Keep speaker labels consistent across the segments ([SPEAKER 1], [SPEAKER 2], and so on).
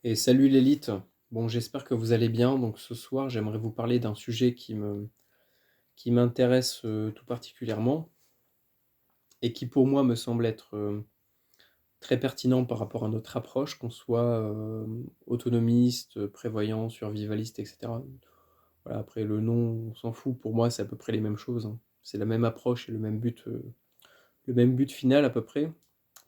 [SPEAKER 1] Et salut l'élite. Bon, j'espère que vous allez bien. Donc ce soir, j'aimerais vous parler d'un sujet qui m'intéresse tout particulièrement et qui pour moi me semble être très pertinent par rapport à notre approche, qu'on soit autonomiste, prévoyant, survivaliste, etc. Voilà, après le nom, on s'en fout. Pour moi, c'est à peu près les mêmes choses, hein. C'est la même approche et le même but final à peu près,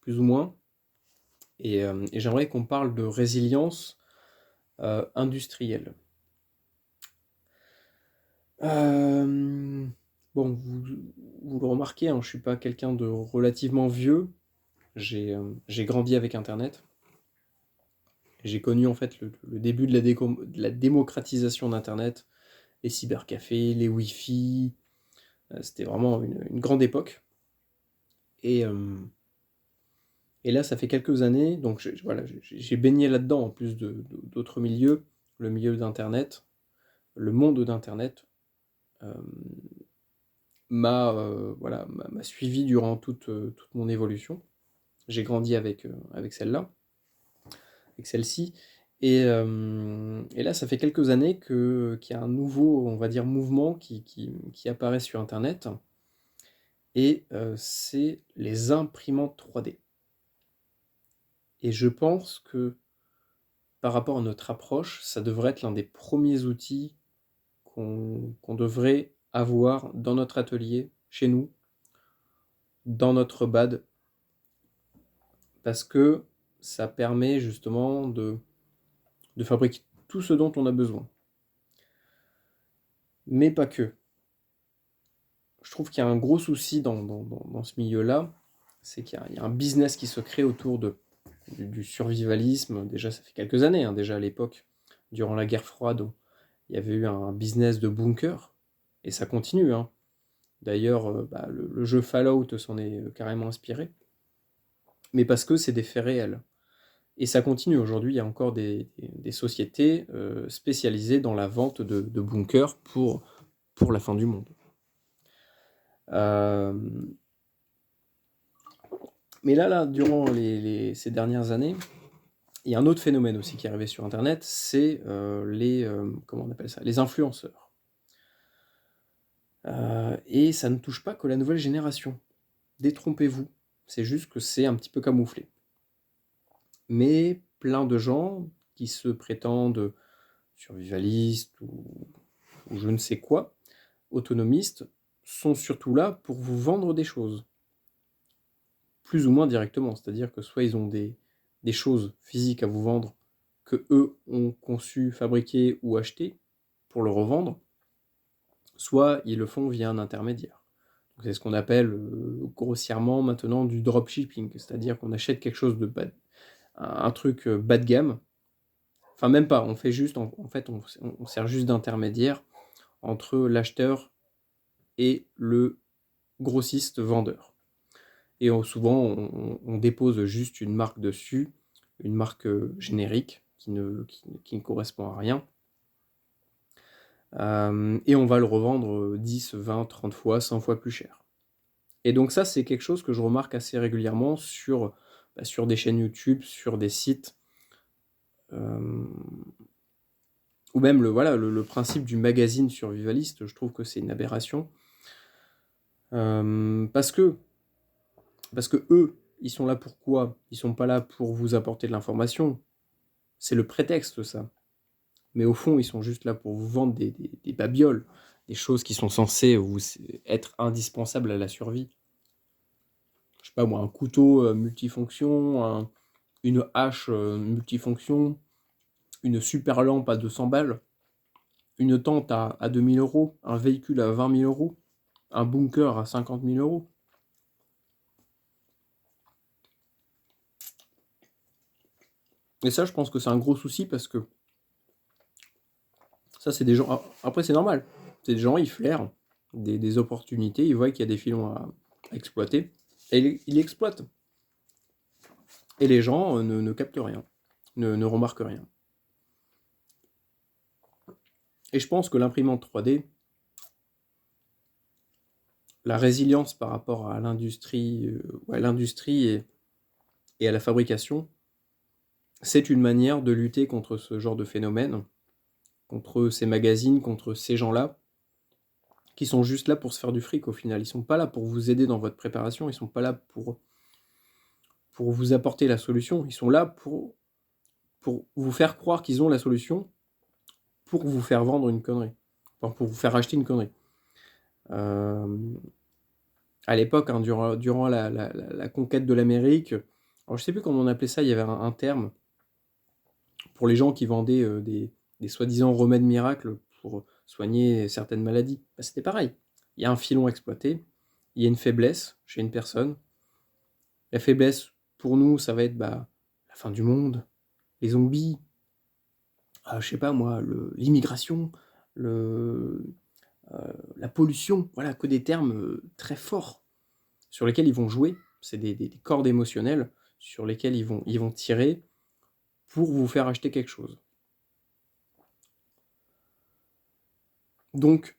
[SPEAKER 1] plus ou moins. Et j'aimerais qu'on parle de résilience industrielle. Hem, bon, vous le remarquez, hein, je suis pas quelqu'un de relativement vieux. J'ai grandi avec internet. J'ai connu en fait le début de la démocratisation d'internet, les cybercafés, les Wi-Fi, c'était vraiment une grande époque et hem et là, ça fait quelques années, donc voilà, j'ai baigné là-dedans en plus d'autres milieux, le milieu d'internet, le monde d'internet, hem, m'a suivi durant toute mon évolution. J'ai grandi avec celle-là, avec celle-ci et là, ça fait quelques années qu'il y a un nouveau, on va dire, mouvement qui apparaît sur internet et c'est les imprimantes 3D et je pense que, par rapport à notre approche, ça devrait être l'un des premiers outils qu'on devrait avoir dans notre atelier, chez nous, dans notre BAD, parce que ça permet justement de fabriquer tout ce dont on a besoin. Mais pas que. Je trouve qu'il y a un gros souci dans ce milieu-là, c'est qu'il y a un business qui se crée autour du survivalisme. Déjà, ça fait quelques années, hein, déjà à l'époque, durant la guerre froide, il y avait eu un business de bunker, et ça continue, hein. D'ailleurs, le jeu Fallout s'en est carrément inspiré, mais parce que c'est des faits réels. Et ça continue. Aujourd'hui, il y a encore des sociétés spécialisées dans la vente de bunkers pour la fin du monde. Euh, mais là, durant ces dernières années, il y a un autre phénomène aussi qui est arrivé sur Internet, c'est comment on appelle ça, les influenceurs. Et ça ne touche pas que la nouvelle génération. Détrompez-vous, c'est juste que c'est un petit peu camouflé. Mais plein de gens qui se prétendent survivalistes ou je ne sais quoi, autonomistes, sont surtout là pour vous vendre des choses. Plus ou moins directement, c'est-à-dire que soit ils ont des choses physiques à vous vendre que eux ont conçu, fabriqué ou acheté pour le revendre, soit ils le font via un intermédiaire. Donc c'est ce qu'on appelle grossièrement maintenant du dropshipping, c'est-à-dire qu'on achète quelque chose de bas, un truc bas de gamme. Enfin même pas, on fait juste, en fait on sert juste d'intermédiaire entre l'acheteur et le grossiste vendeur. Et souvent, on dépose juste une marque dessus, une marque générique qui ne correspond à rien. Et on va le revendre 10, 20, 30 fois, 100 fois plus cher. Et donc ça, c'est quelque chose que je remarque assez régulièrement sur des chaînes YouTube, sur des sites, euh, ou même le principe du magazine survivaliste, je trouve que c'est une aberration. Parce que eux, ils sont là pour quoi? Ils sont pas là pour vous apporter de l'information. C'est le prétexte, ça. Mais au fond, ils sont juste là pour vous vendre des babioles, des choses qui sont censées être indispensables à la survie. Je sais pas moi, un couteau multifonction, une hache multifonction, une super lampe à 200 balles, une tente à 2000 euros, un véhicule à 20 000 euros, un bunker à 50 000 euros. Et ça, je pense que c'est un gros souci parce que ça, c'est des gens. Après, c'est normal. C'est des gens, ils flairent des opportunités, ils voient qu'il y a des filons à exploiter et ils exploitent. Et les gens ne captent rien, ne remarquent rien. Et je pense que l'imprimante 3D, la résilience par rapport à l'industrie et à la fabrication, c'est une manière de lutter contre ce genre de phénomène, contre ces magazines, contre ces gens-là, qui sont juste là pour se faire du fric au final. Ils sont pas là pour vous aider dans votre préparation, ils sont pas là pour vous apporter la solution, ils sont là pour vous faire croire qu'ils ont la solution, pour vous faire vendre une connerie, enfin, pour vous faire acheter une connerie. À l'époque, hein, durant la conquête de l'Amérique, alors je sais plus comment on appelait ça, il y avait un terme pour les gens qui vendaient des soi-disant remèdes miracles pour soigner certaines maladies. Bah, c'était pareil. Il y a un filon exploité, il y a une faiblesse chez une personne. La faiblesse, pour nous, ça va être la fin du monde, les zombies, je sais pas moi, l'immigration, la pollution, voilà, que des termes très forts sur lesquels ils vont jouer. C'est des cordes émotionnelles sur lesquelles ils vont tirer pour vous faire acheter quelque chose. Donc,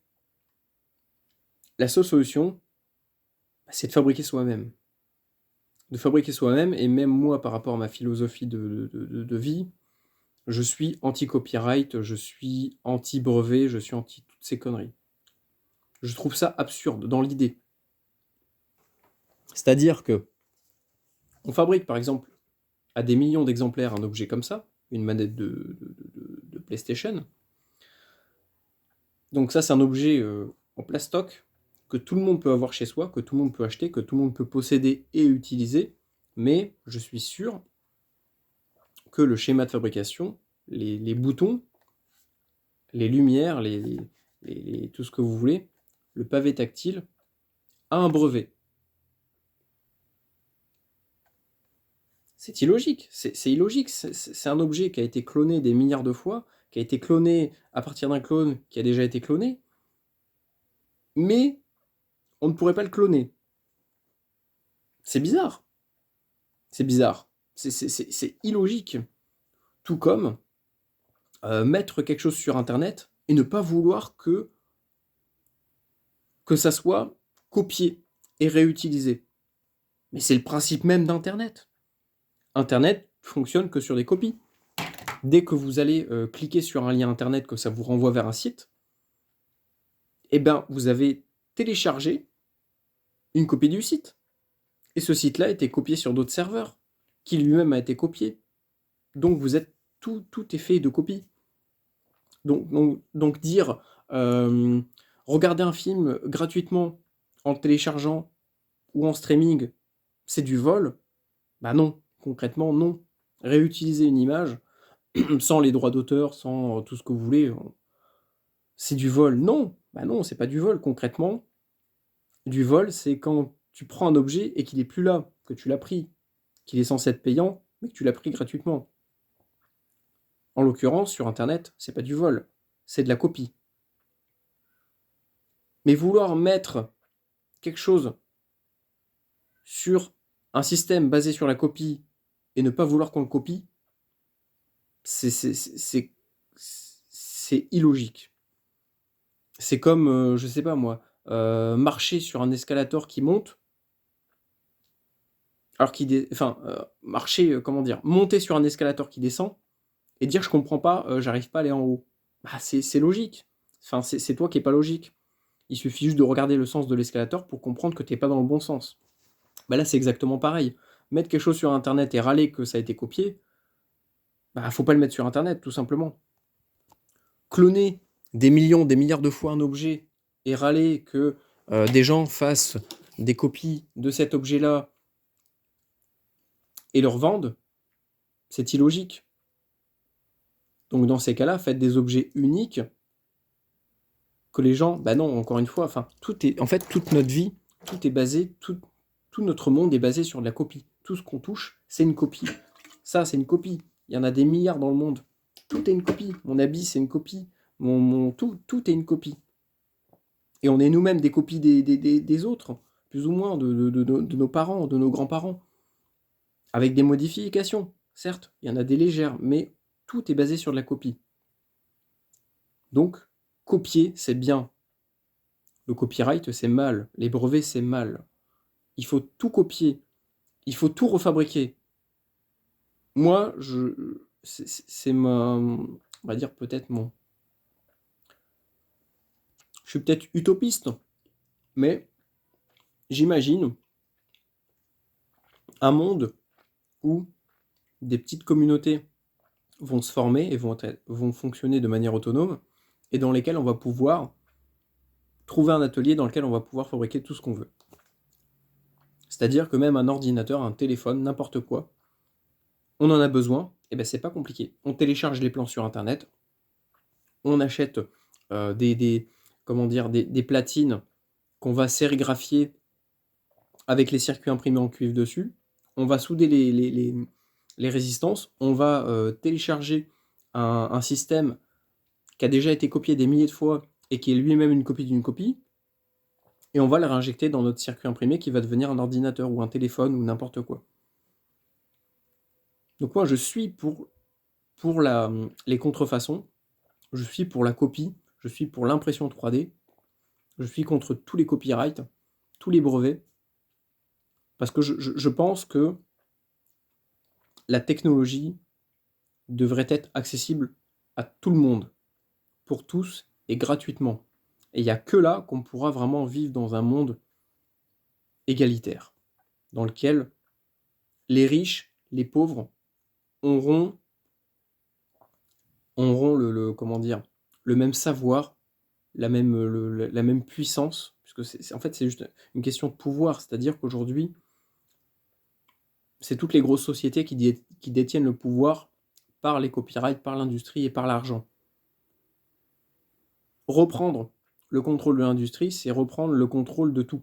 [SPEAKER 1] la seule solution, c'est de fabriquer soi-même. De fabriquer soi-même, et même moi, par rapport à ma philosophie de vie, je suis anti-copyright, je suis anti-brevet, je suis anti toutes ces conneries. Je trouve ça absurde dans l'idée. C'est-à-dire que on fabrique, par exemple, à des millions d'exemplaires un objet comme ça, une manette de PlayStation. Donc ça, c'est un objet en plastoc que tout le monde peut avoir chez soi, que tout le monde peut acheter, que tout le monde peut posséder et utiliser, mais je suis sûr que le schéma de fabrication, les boutons, les lumières, tout ce que vous voulez, le pavé tactile, a un brevet. C'est illogique, c'est illogique, c'est un objet qui a été cloné des milliards de fois, qui a été cloné à partir d'un clone qui a déjà été cloné, mais on ne pourrait pas le cloner. C'est bizarre. C'est bizarre. C'est illogique. Tout comme mettre quelque chose sur Internet et ne pas vouloir que ça soit copié et réutilisé. Mais c'est le principe même d'Internet. Internet fonctionne que sur des copies. Dès que vous allez cliquer sur un lien Internet, que ça vous renvoie vers un site, eh bien, vous avez téléchargé une copie du site. Et ce site-là a été copié sur d'autres serveurs, qui lui-même a été copié. Donc vous êtes tout est fait de copies. Donc dire regarder un film gratuitement en le téléchargeant ou en streaming, c'est du vol? Bah non, concrètement non. Réutiliser une image sans les droits d'auteur, sans tout ce que vous voulez, c'est du vol? Non, bah non, c'est pas du vol concrètement. Du vol, c'est quand tu prends un objet et qu'il est plus là, que tu l'as pris, qu'il est censé être payant, mais que tu l'as pris gratuitement. En l'occurrence, sur Internet, c'est pas du vol, c'est de la copie. Mais vouloir mettre quelque chose sur un système basé sur la copie et ne pas vouloir qu'on le copie, c'est illogique. C'est comme, je sais pas moi, marcher sur un escalator qui monte, alors marcher, comment dire, monter sur un escalator qui descend et dire je comprends pas, j'arrive pas à aller en haut. Bah c'est logique. Enfin, c'est toi qui es pas logique. Il suffit juste de regarder le sens de l'escalator pour comprendre que t'es pas dans le bon sens. Bah là, c'est exactement pareil. Mettre quelque chose sur Internet et râler que ça a été copié, bah faut pas le mettre sur Internet, tout simplement. Cloner des millions, des milliards de fois un objet et râler que des gens fassent des copies de cet objet-là et le revendent, c'est illogique. Donc dans ces cas-là, faites des objets uniques que les gens... Bah non, encore une fois, en fait, toute notre vie, tout est basé, tout notre monde est basé sur de la copie. Tout ce qu'on touche, c'est une copie. Ça, c'est une copie. Il y en a des milliards dans le monde. Tout est une copie. Mon habit, c'est une copie. Tout est une copie. Et on est nous-mêmes des copies des autres, plus ou moins, de nos parents, de nos grands-parents. Avec des modifications, certes. Il y en a des légères, mais tout est basé sur de la copie. Donc, copier, c'est bien. Le copyright, c'est mal. Les brevets, c'est mal. Il faut tout copier. Il faut tout refabriquer. Moi, c'est ma, on va dire peut-être je suis peut-être utopiste, mais j'imagine un monde où des petites communautés vont se former et vont fonctionner de manière autonome, et dans lesquelles on va pouvoir trouver un atelier dans lequel on va pouvoir fabriquer tout ce qu'on veut. C'est-à-dire que même un ordinateur, un téléphone, n'importe quoi, on en a besoin, et ben c'est pas compliqué. On télécharge les plans sur internet, on achète des comment dire, des platines qu'on va sérigraphier avec les circuits imprimés en cuivre dessus. On va souder les résistances, on va télécharger un système qui a déjà été copié des milliers de fois et qui est lui-même une copie d'une copie, et on va le réinjecter dans notre circuit imprimé qui va devenir un ordinateur ou un téléphone ou n'importe quoi. Donc moi je suis pour les contrefaçons, je suis pour la copie, je suis pour l'impression 3D, je suis contre tous les copyrights, tous les brevets, parce que je pense que la technologie devrait être accessible à tout le monde, pour tous et gratuitement. Et il n'y a que là qu'on pourra vraiment vivre dans un monde égalitaire, dans lequel les riches, les pauvres auront, comment dire, le même savoir, la même puissance, puisque en fait c'est juste une question de pouvoir, c'est-à-dire qu'aujourd'hui, c'est toutes les grosses sociétés qui détiennent le pouvoir par les copyrights, par l'industrie et par l'argent. Reprendre le contrôle de l'industrie, c'est reprendre le contrôle de tout.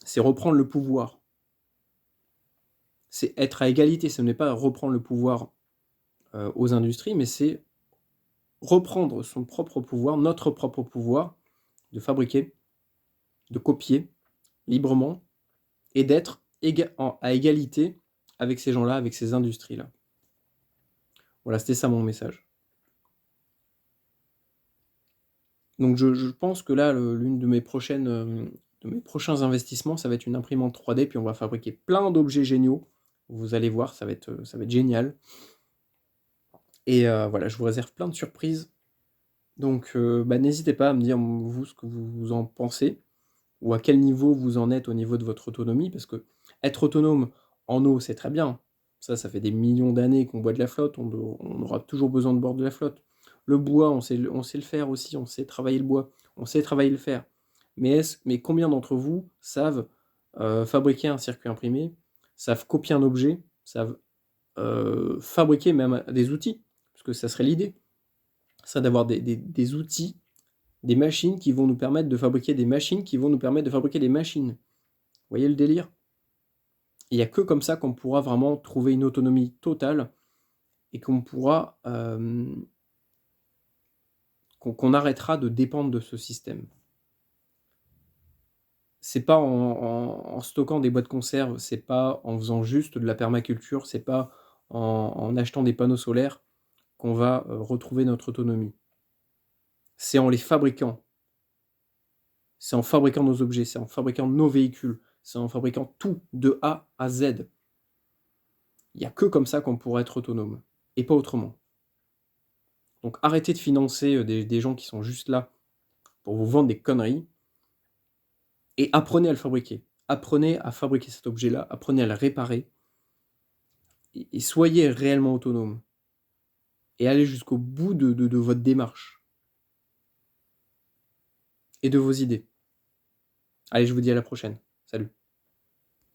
[SPEAKER 1] C'est reprendre le pouvoir. C'est être à égalité, ce n'est pas reprendre le pouvoir aux industries, mais c'est reprendre son propre pouvoir, notre propre pouvoir, de fabriquer, de copier librement, et d'être à égalité avec ces gens-là, avec ces industries-là. Voilà, c'était ça mon message. Donc je pense que là, l'une de mes prochains investissements, ça va être une imprimante 3D, puis on va fabriquer plein d'objets géniaux. Vous allez voir, ça va être génial. Et voilà, je vous réserve plein de surprises. Donc n'hésitez pas à me dire, vous, ce que vous en pensez, ou à quel niveau vous en êtes au niveau de votre autonomie, parce que être autonome en eau, c'est très bien. Ça fait des millions d'années qu'on boit de la flotte, on aura toujours besoin de boire de la flotte. Le bois, on sait le faire aussi, on sait travailler le bois, on sait travailler le fer. Mais combien d'entre vous savent fabriquer un circuit imprimé, savent copier un objet, savent fabriquer même des outils, parce que ça serait l'idée, ça d'avoir des outils, des machines qui vont nous permettre de fabriquer des machines qui vont nous permettre de fabriquer des machines. Vous voyez le délire? Il n'y a que comme ça qu'on pourra vraiment trouver une autonomie totale et qu'on pourra qu'on arrêtera de dépendre de ce système. C'est pas en stockant des boîtes de conserve, c'est pas en faisant juste de la permaculture, c'est pas en achetant des panneaux solaires qu'on va retrouver notre autonomie. C'est en les fabriquant. C'est en fabriquant nos objets, c'est en fabriquant nos véhicules, c'est en fabriquant tout de A à Z. Il n'y a que comme ça qu'on pourra être autonome, et pas autrement. Donc arrêtez de financer des gens qui sont juste là pour vous vendre des conneries, et apprenez à le fabriquer. Apprenez à fabriquer cet objet-là, apprenez à le réparer, et soyez réellement autonome. Et allez jusqu'au bout de votre démarche, et de vos idées. Allez, je vous dis à la prochaine. Salut.